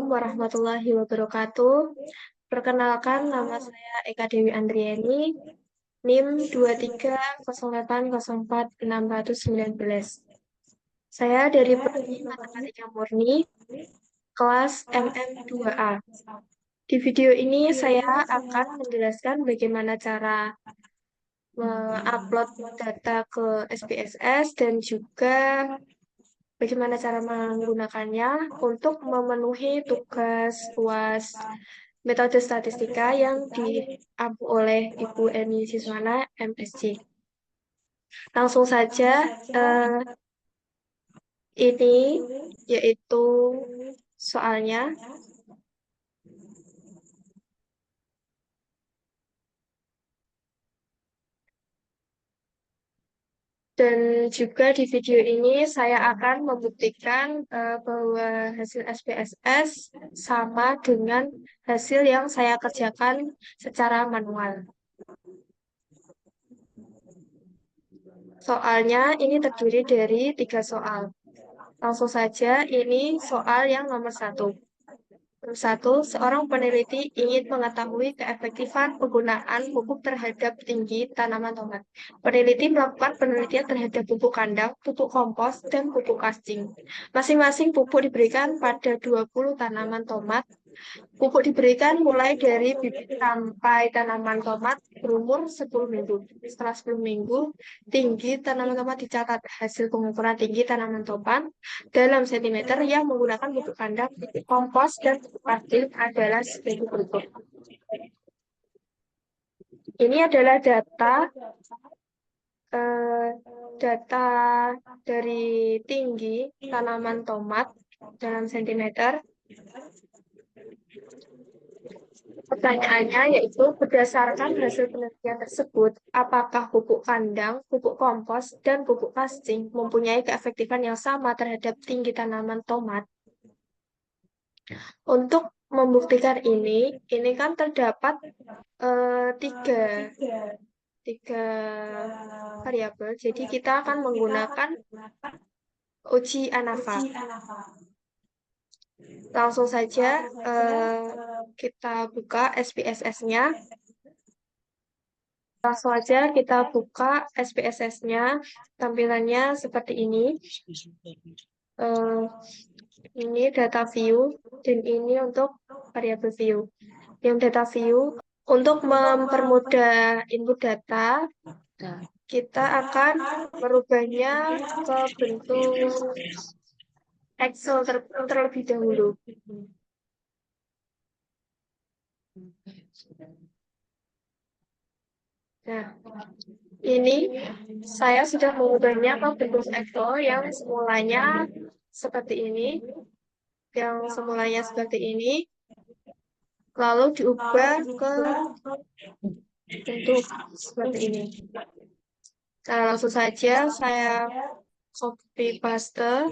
warahmatullahi wabarakatuh. Perkenalkan, nama saya Eka Dewi Andriani, NIM 230804619. Saya dari Prodi Matematika Murni, kelas MM2A. Di video ini saya akan menjelaskan bagaimana cara mengupload data ke SPSS dan juga bagaimana cara menggunakannya untuk memenuhi tugas UAS metode statistika yang diampu oleh Ibu Eni Siswana, MSc. Langsung saja, ini yaitu soalnya. Dan juga di video ini saya akan membuktikan bahwa hasil SPSS sama dengan hasil yang saya kerjakan secara manual. Soalnya ini terdiri dari 3 soal. Langsung saja, ini soal yang nomor 1. Satu, seorang peneliti ingin mengetahui keefektifan penggunaan pupuk terhadap tinggi tanaman tomat. Peneliti melakukan penelitian terhadap pupuk kandang, pupuk kompos, dan pupuk kascing. Masing-masing pupuk diberikan pada 20 tanaman tomat. Pupuk diberikan mulai dari bibit sampai tanaman tomat berumur 10 minggu. Setelah 10 minggu, tinggi tanaman tomat dicatat. Hasil pengukuran tinggi tanaman tomat dalam sentimeter yang menggunakan pupuk kandang, pupuk kompos, dan pupuk kascing adalah sebagai berikut. Ini adalah data dari tinggi tanaman tomat dalam sentimeter. Pertanyaannya yaitu, berdasarkan hasil penelitian tersebut, apakah pupuk kandang, pupuk kompos, dan pupuk kascing mempunyai keefektifan yang sama terhadap tinggi tanaman tomat? Untuk membuktikan ini kan terdapat tiga variabel. Jadi kita akan menggunakan uji ANAVA. Langsung saja kita buka SPSS-nya. Langsung aja kita buka SPSS-nya. Tampilannya seperti ini. Ini data view dan ini untuk variabel view. Yang data view untuk mempermudah input data, kita akan merubahnya ke bentuk Excel terlebih dahulu. Nah, ini saya sudah mengubahnya ke bentuk Excel yang semulanya seperti ini. Yang semulanya seperti ini, lalu diubah ke bentuk seperti ini. Nah, langsung saja saya copy paste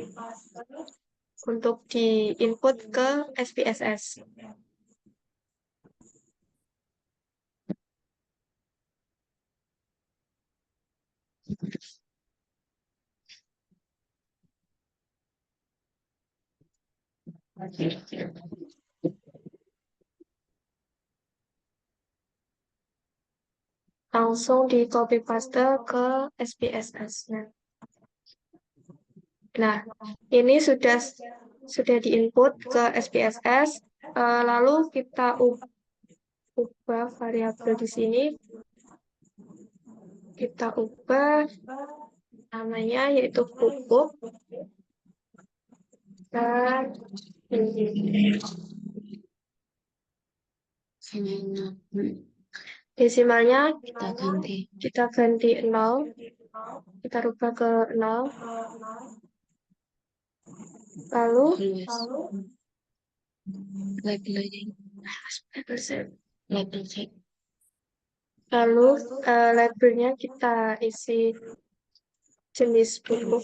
untuk di-input ke SPSS. Langsung di copy paste ke SPSS-nya. Nah, ini sudah di-input ke SPSS, lalu kita ubah variabel di sini. Kita ubah namanya yaitu pupuk dan desimalnya kita ganti 0, kita rubah ke 0, lalu labelnya kita isi jenis pupuk.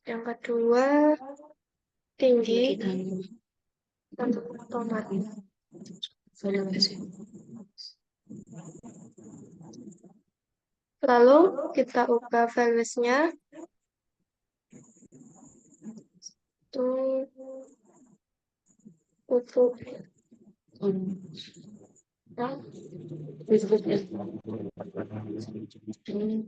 Yang kedua, tinggi tanaman tomat. Lalu kita ubah values-nya itu pupuk yang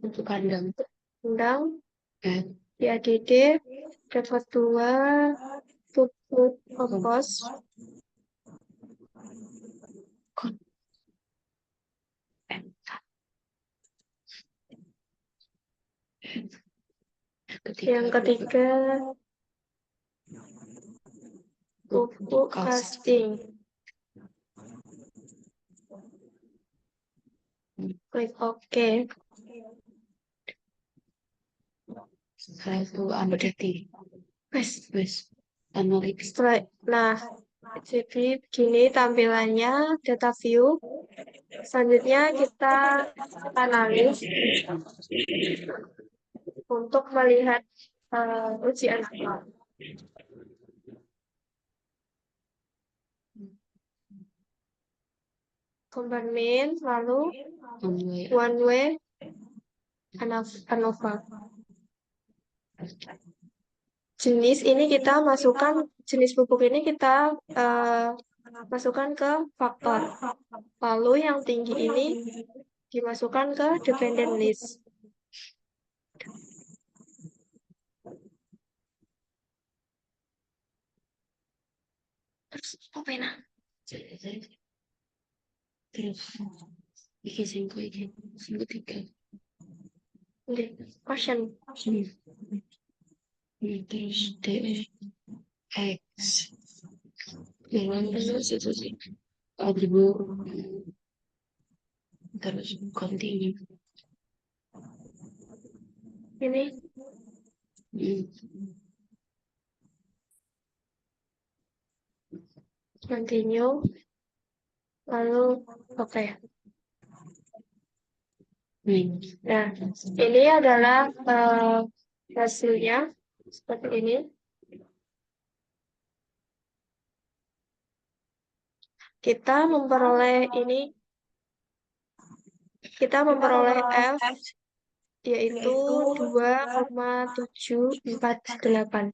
untuk kandang undang eh DADD dapat 2 pupuk kompos yang ketiga pupuk casting. Klik OK. setelah itu berarti wes analytics. Nah, jadi begini tampilannya data view. Selanjutnya kita analis untuk melihat ujian komponen, lalu one way ANOVA. Jenis ini kita masukkan, jenis pupuk ini kita masukkan ke faktor. Lalu yang tinggi ini dimasukkan ke dependent list. Terus apa ini? Terus singko tiga. Question. Terus DE X. Terus itu sih. Terus continue. Ini continue. Lalu oke. Nah, ini adalah hasilnya seperti ini. Kita memperoleh F yaitu 2,748.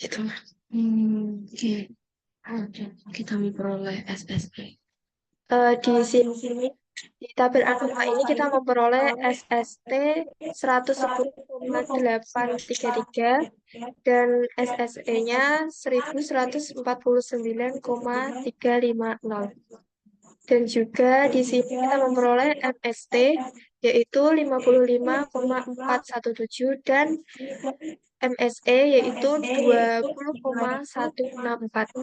Itu kita memperoleh SSP. Di sini di tabel ANOVA ini kita memperoleh SST 110,833 dan SSE-nya 1149,350. Dan juga di sini kita memperoleh MST yaitu 55,417 dan MSE yaitu 20,164.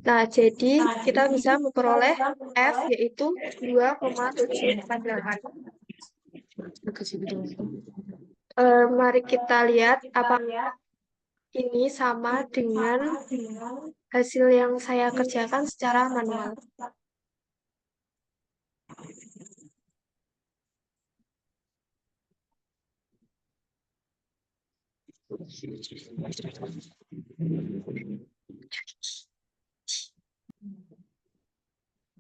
Nah, jadi kita bisa memperoleh F yaitu 2,748. Mari kita lihat apakah ini sama dengan hasil yang saya kerjakan secara manual.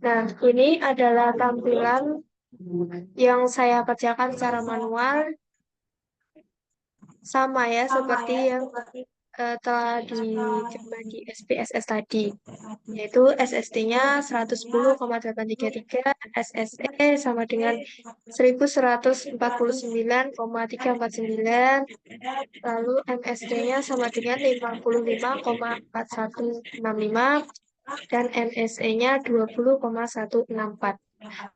Nah, ini adalah tampilan yang saya kerjakan secara manual, sama ya seperti yang telah dicoba di SPSS tadi, yaitu SST-nya 110,833, SSE sama dengan 1149,349, lalu MST-nya sama dengan 55,4165, dan MSE-nya 20,164.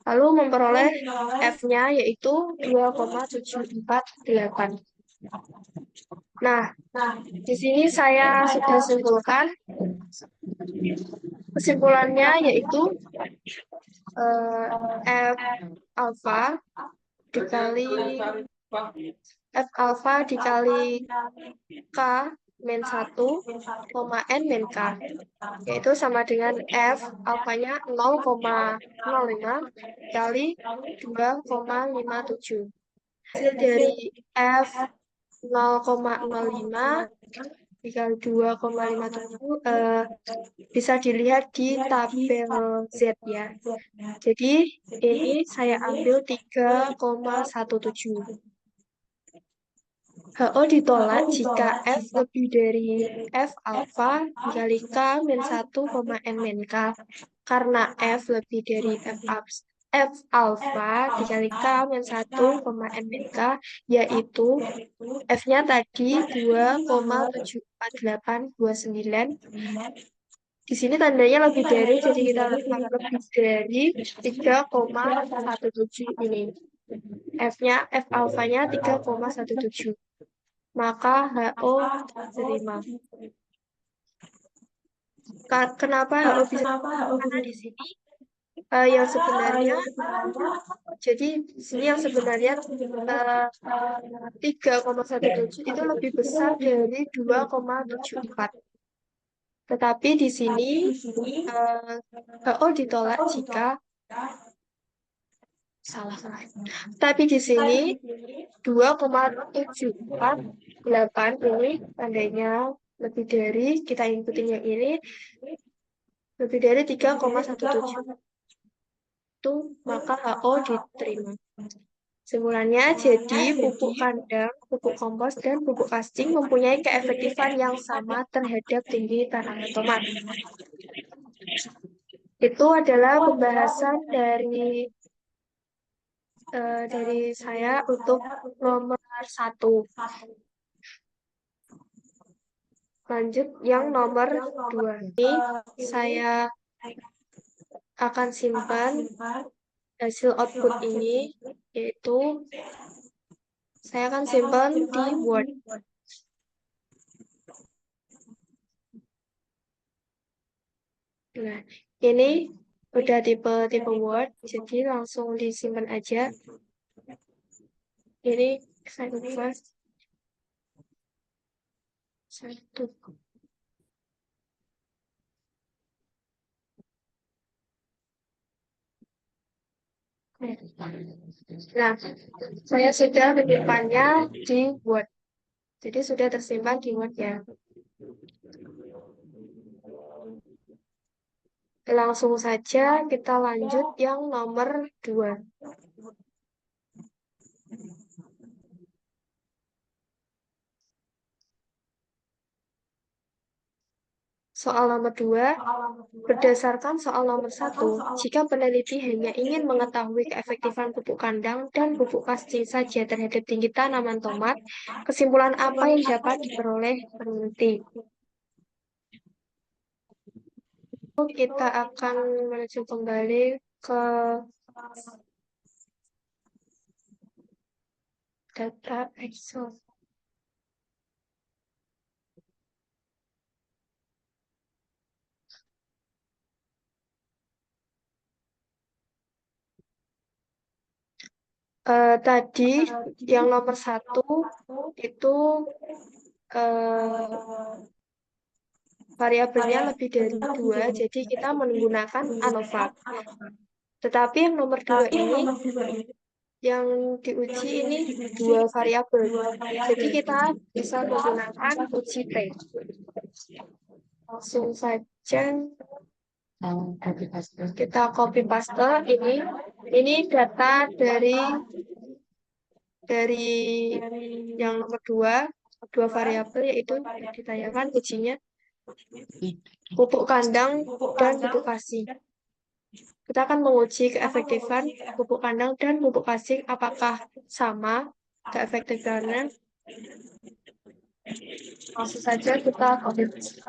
Lalu memperoleh F-nya yaitu 2,748. Nah, di sini saya sudah simpulkan. Kesimpulannya yaitu F alpha dikali K min 1, N min K, yaitu sama dengan F alfanya 0,05 kali 2,57. Hasil dari F 0,05 dikali 2,57 bisa dilihat di tabel Z ya. Jadi ini saya ambil 3,17. HO ditolak jika F lebih dari F alfa dikali K min 1, N min K. Karena F lebih dari F alfa dikali K min 1, N min K, yaitu F-nya tadi 2,74829. Di sini tandanya lebih dari, jadi kita letak lebih dari 3,17 ini. F alfanya 3,17. Maka HO terima. Kenapa HO bisa? Karena di sini yang sebenarnya, jadi di sini yang sebenarnya 3,17 itu lebih besar dari 2,74. Tetapi di sini HO ditolak jika salah. Tapi di sini 2,748 ini tandanya lebih dari, kita ikutin yang ini, lebih dari 3,17. Itu maka HO diterima. Kesimpulannya, jadi pupuk kandang, pupuk kompos, dan pupuk kasting mempunyai keefektifan yang sama terhadap tinggi tanaman tomat. Itu adalah pembahasan dari saya untuk nomor 1. Lanjut yang nomor 2. Ini saya akan simpan hasil output ini, yaitu saya akan simpan di Word. Nah, ini udah tipe Word, jadi langsung disimpan aja. Ini saya ubah 1. Nah, saya sudah menyimpannya di Word. Jadi sudah tersimpan di Word ya. Langsung saja kita lanjut yang nomor 2. Soal nomor 2, berdasarkan soal nomor 1, jika peneliti hanya ingin mengetahui keefektifan pupuk kandang dan pupuk kasting saja terhadap tinggi tanaman tomat, kesimpulan apa yang dapat diperoleh peneliti? Kita akan menuju kembali ke data Excel. Tadi yang nomor 1 itu variabelnya lebih dari 2, jadi kita menggunakan ANOVA. Tetapi yang nomor 2 ini, yang diuji ini 2 variabel. Jadi kita bisa menggunakan uji T. Langsung saja kita copy paste ini. Ini data dari yang nomor 2 variabel, yaitu ditanyakan ujinya pupuk kandang dan pupuk kasing. Kita akan menguji keefektifan pupuk kandang dan pupuk kasing apakah sama keefektifannya. Langsung saja kita copy paste.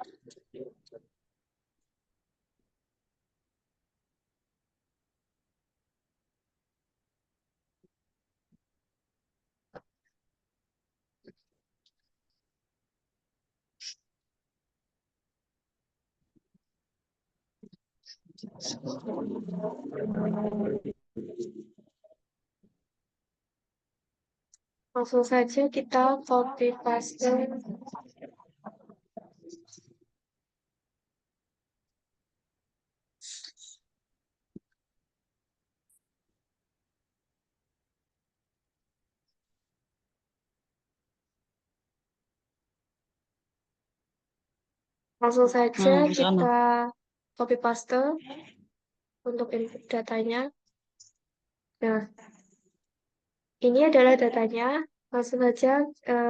Langsung saja kita copy paste. Langsung saja Di sana. kita copy paste untuk input datanya. Nah, ini adalah datanya. Langsung saja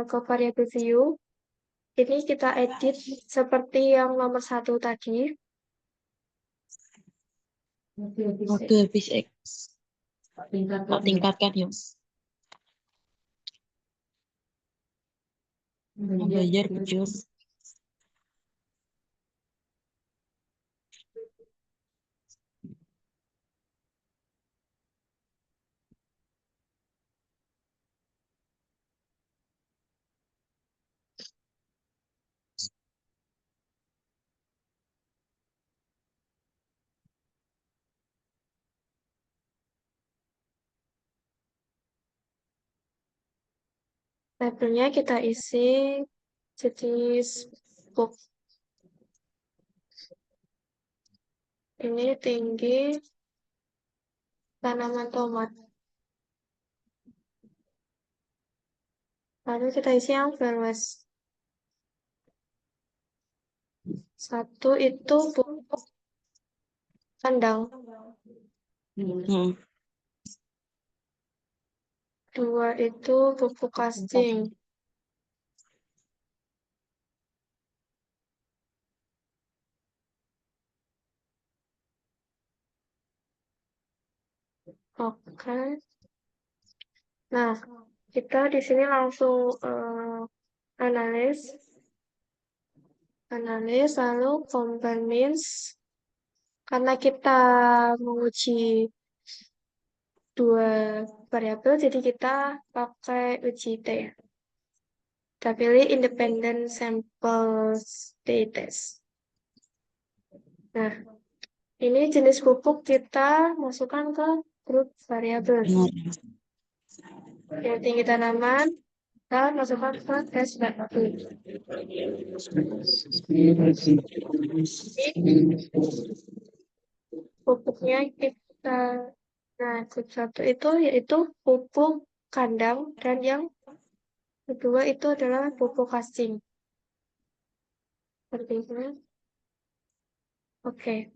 ke variabel view. Ini kita edit seperti yang nomor 1 tadi. Oke, habis X. Tak tingkatkan yuk. Belajar bujur. Labelnya kita isi jadi book. Ini tinggi tanaman tomat. Lalu kita isi yang values. 1 itu pupuk kandang. Hmm. 2 itu pupuk casting. Oke. Nah, kita di sini langsung analis lalu compare means karena kita menguji dua variabel jadi kita pakai uji T. Kita pilih independent sample test. Nah, ini jenis pupuk kita masukkan ke grup variabel. Benar. Yang tinggi tanaman kita masukkan ke test variabel. Pupuknya kita, nah grup 1 itu yaitu pupuk kandang dan yang kedua itu adalah pupuk casing. Seperti itu. Oke.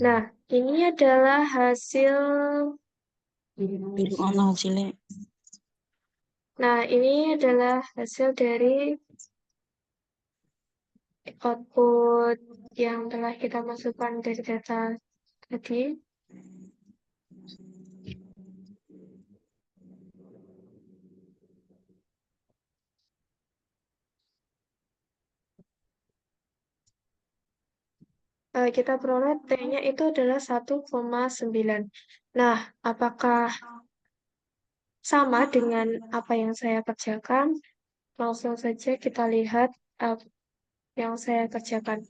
Nah, ini adalah hasil. Dulu mana hasilnya? Nah, ini adalah hasil dari output yang telah kita masukkan dari data tadi. Kita peroleh T-nya itu adalah 1,9. Nah, apakah sama dengan apa yang saya kerjakan? Langsung saja kita lihat yang saya kerjakan.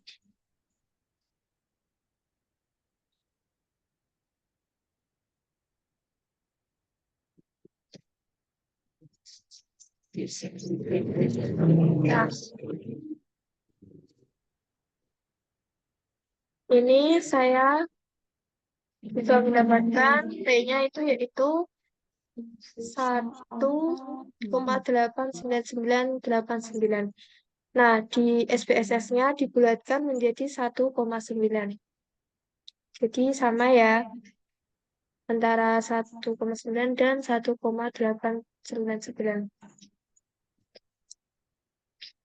Nah, ini saya bisa mendapatkan T-nya itu yaitu 1,89989. Nah, di SPSS-nya dibulatkan menjadi 1,9. Jadi sama ya, antara 1,9 dan 1,899.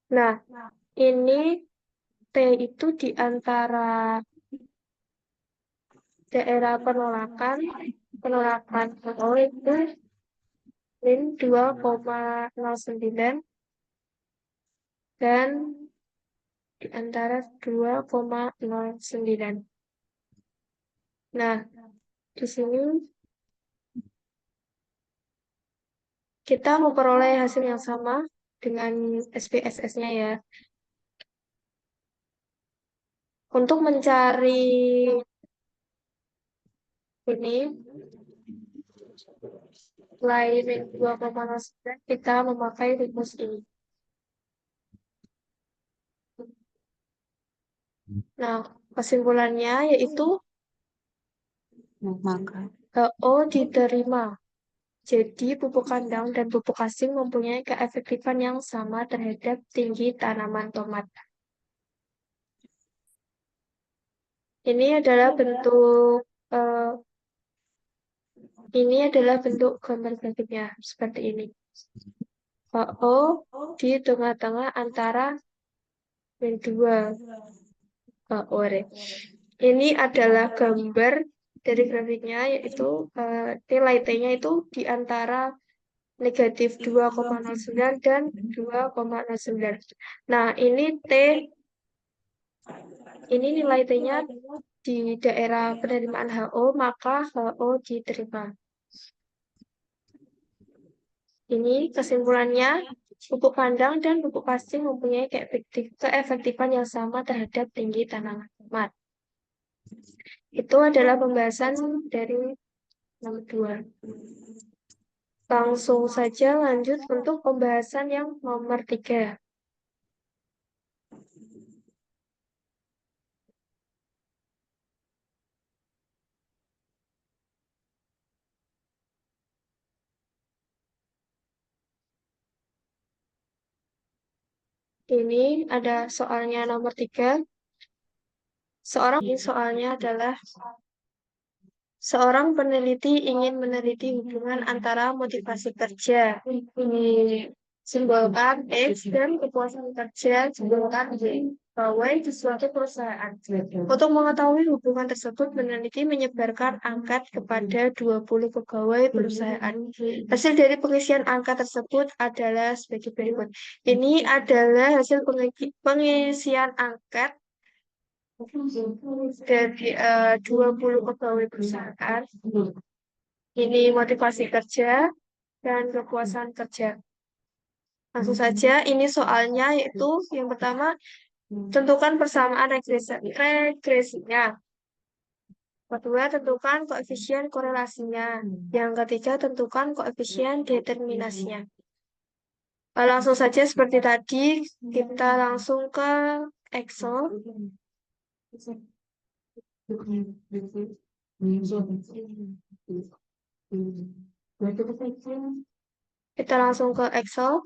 Nah, ini T itu di antara daerah penolakan oh itu min 2,09 dan di antara 2,09. Nah, di sini kita memperoleh hasil yang sama dengan SPSS-nya ya. Untuk mencari ini lain 2,09 kita memakai rumus ini. Nah, kesimpulannya yaitu Maka O diterima. Jadi, pupuk kandang dan pupuk asing mempunyai keefektifan yang sama terhadap tinggi tanaman tomat. Ini adalah bentuk gambar grafiknya seperti ini. HO di tengah-tengah antara dua HO. Ini adalah gambar dari grafiknya, yaitu nilai T-nya itu di antara negatif 2,09 dan 2,09. Nah, ini nilai T-nya di daerah penerimaan HO, maka HO diterima. Ini kesimpulannya, pupuk kandang dan pupuk asing mempunyai keefektifan yang sama terhadap tinggi tanaman tomat. Itu adalah pembahasan dari nomor 2. Langsung saja lanjut untuk pembahasan yang nomor 3. Ini ada soalnya nomor 3. Soalnya adalah seorang peneliti ingin meneliti hubungan antara motivasi kerja, simbolkan X, dan kepuasan kerja, simbolkan Y, pegawai di suatu perusahaan. Untuk mengetahui hubungan tersebut, peneliti menyebarkan angket kepada 20 pegawai perusahaan. Hasil dari pengisian angket tersebut adalah sebagai berikut. Ini adalah hasil pengisian angket dari 20 pegawai perusahaan. Ini motivasi kerja dan kepuasan kerja. Langsung saja, ini soalnya yaitu yang pertama, tentukan persamaan regresinya. Kedua, tentukan koefisien korelasinya. Yang ketiga, tentukan koefisien determinasinya. Langsung saja seperti tadi, kita langsung ke Excel. Kita langsung ke Excel.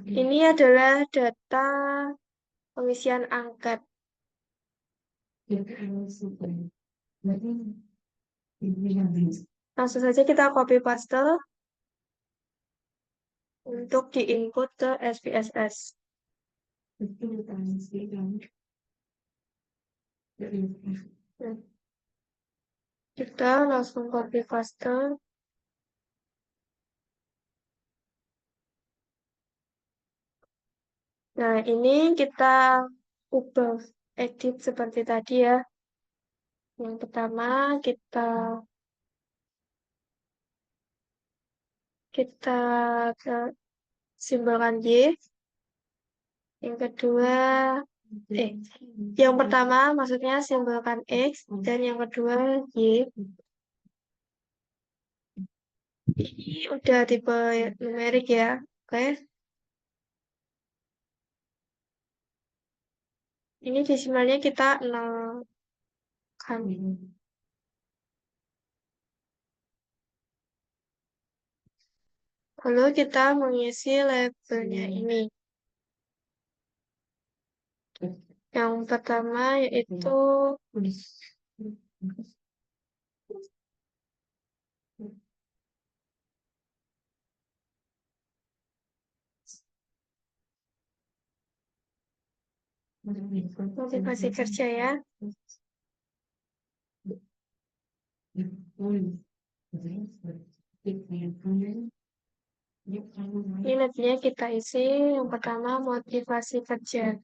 Ini adalah data pengisian angket. Langsung saja kita copy paste untuk di-input ke SPSS. Kita langsung copy paste. Nah, ini kita ubah edit seperti tadi ya. Yang pertama kita simbolkan Y. Yang kedua, yang pertama maksudnya simbolkan X, dan yang kedua Y. Ini udah tipe numerik ya, oke. Ini desimalnya kita 0 kan. Lalu kita mengisi labelnya ini. Yang pertama yaitu motivasi kerja ya. Ini labelnya kita isi. Yang pertama motivasi kerja.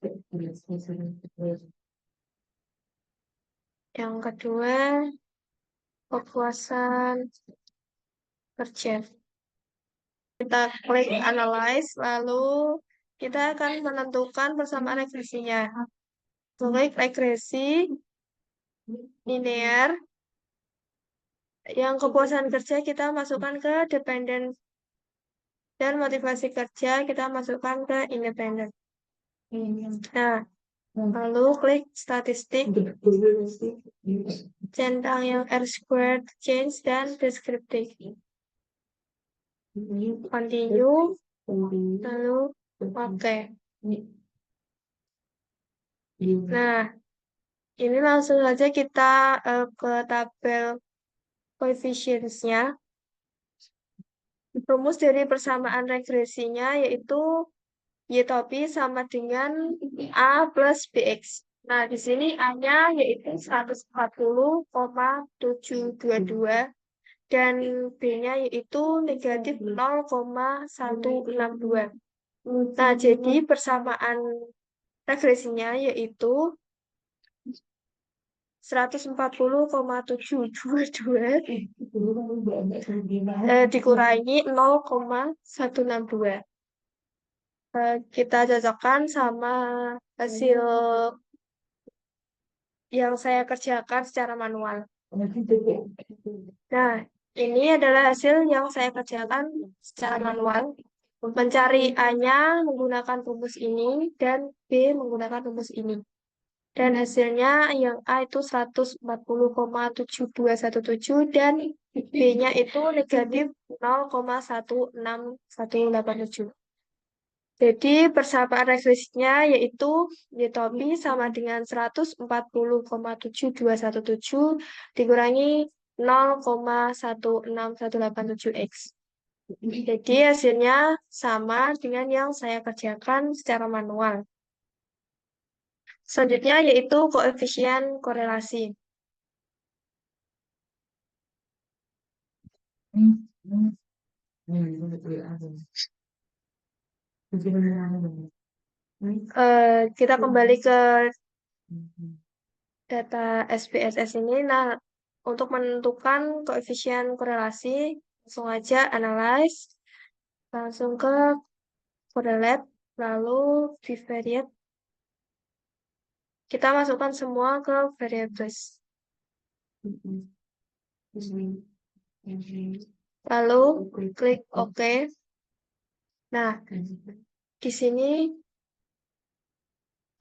Yang kedua kepuasan kerja. Kita klik analyze, lalu kita akan menentukan persamaan regresinya. Klik regresi linear. Yang kepuasan kerja kita masukkan ke dependen, dan motivasi kerja kita masukkan ke independen. Nah, Lalu klik statistik, centang yang R-squared, change, dan descriptive. Continue, lalu oke. Nah, ini langsung saja kita ke tabel koefisiennya. Rumus dari persamaan regresinya yaitu Y topi sama dengan A plus BX. Nah, di sini A-nya yaitu 140,722 dan B-nya yaitu negatif 0,162. Nah, jadi persamaan regresinya yaitu 140,722 dikurangi 0,162. Kita cocokkan sama hasil yang saya kerjakan secara manual. Nah, ini adalah hasil yang saya kerjakan secara manual. Mencari A-nya menggunakan rumus ini dan B menggunakan rumus ini. Dan hasilnya yang A itu 140,7217 dan B-nya itu negatif 0,16187. Jadi persamaan regresinya yaitu Y topi sama dengan 140,72217 dikurangi 0,16187X. Jadi hasilnya sama dengan yang saya kerjakan secara manual. Selanjutnya yaitu koefisien korelasi. Kita kembali ke data SPSS ini. Nah, untuk menentukan koefisien korelasi, langsung aja analyze, langsung ke correlate, lalu bivariate. Kita masukkan semua ke variables. Lalu klik OK. Nah, di sini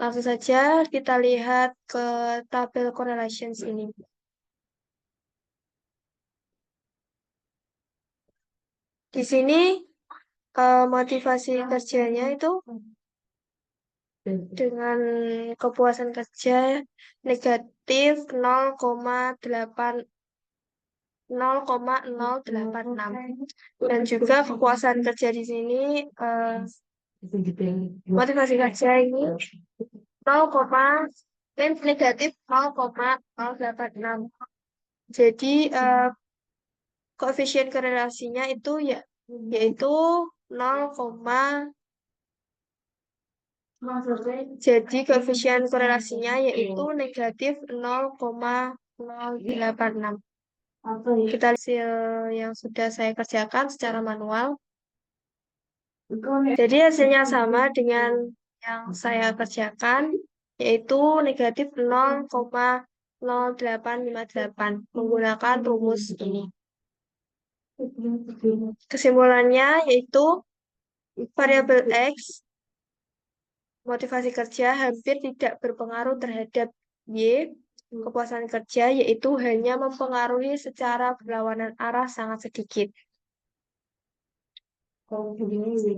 langsung saja kita lihat ke tabel correlations ini. Di sini motivasi kerjanya itu dengan kepuasan kerja negatif 0,086 dan juga kepuasan kerja di sini motivasi kerja ini 0, negatif 0,086. Jadi koefisien korelasinya itu yaitu 0, jadi koefisien korelasinya yaitu negatif 0,086. Kita lihat hasil yang sudah saya kerjakan secara manual. Jadi hasilnya sama dengan yang saya kerjakan, yaitu negatif 0,0858 menggunakan rumus ini. Kesimpulannya yaitu variabel X motivasi kerja hampir tidak berpengaruh terhadap Y kepuasan kerja, yaitu hanya mempengaruhi secara berlawanan arah sangat sedikit.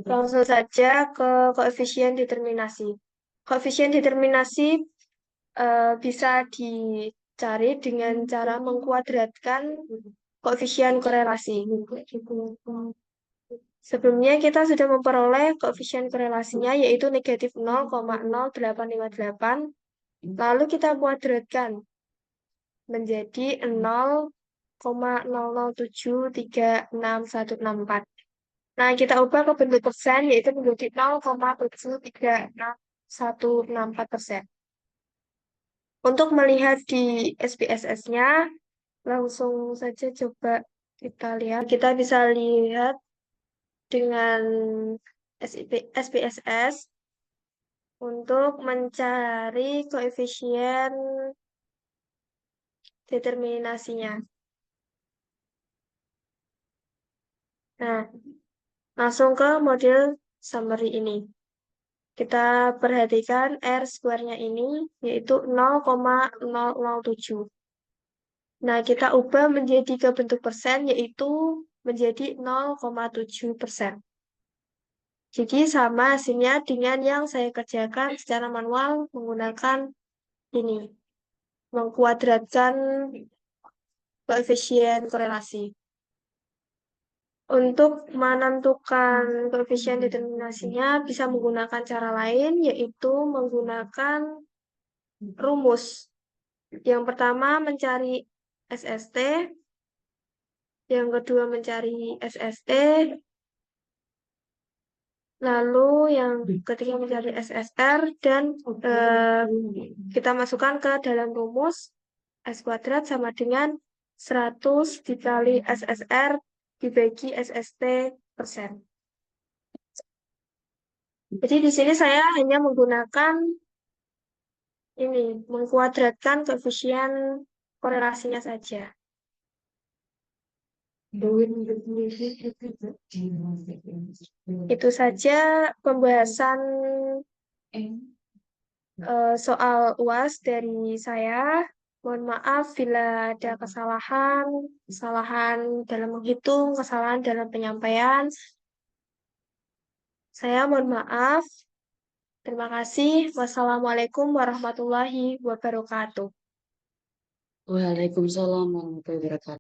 Langsung saja ke koefisien determinasi. Koefisien determinasi bisa dicari dengan cara mengkuadratkan koefisien korelasi. Sebelumnya kita sudah memperoleh koefisien korelasinya yaitu negatif 0,0858. Lalu kita kuadratkan menjadi 0,00736164. Nah, kita ubah ke bentuk persen yaitu menjadi 0,7366164%. Untuk melihat di SPSS-nya, langsung saja coba kita lihat. Kita bisa lihat dengan SPSS untuk mencari koefisien determinasinya. Nah, langsung ke model summary ini. Kita perhatikan R square-nya ini yaitu 0,007. Nah, kita ubah menjadi ke bentuk persen yaitu menjadi 0,7%. Jadi sama hasilnya dengan yang saya kerjakan secara manual menggunakan ini, mengkuadratkan koefisien korelasi. Untuk menentukan koefisien determinasinya bisa menggunakan cara lain, yaitu menggunakan rumus. Yang pertama mencari SST, yang kedua mencari SST, lalu yang ketiga mencari SSR, dan kita masukkan ke dalam rumus S kuadrat sama dengan 100 dikali SSR dibagi SST persen. Jadi di sini saya hanya menggunakan ini, mengkuadratkan koefisien korelasinya saja. Itu saja pembahasan soal UAS dari saya. Mohon maaf bila ada kesalahan dalam menghitung, kesalahan dalam penyampaian. Saya mohon maaf. Terima kasih. Wassalamualaikum warahmatullahi wabarakatuh. Waalaikumsalam warahmatullahi wabarakatuh.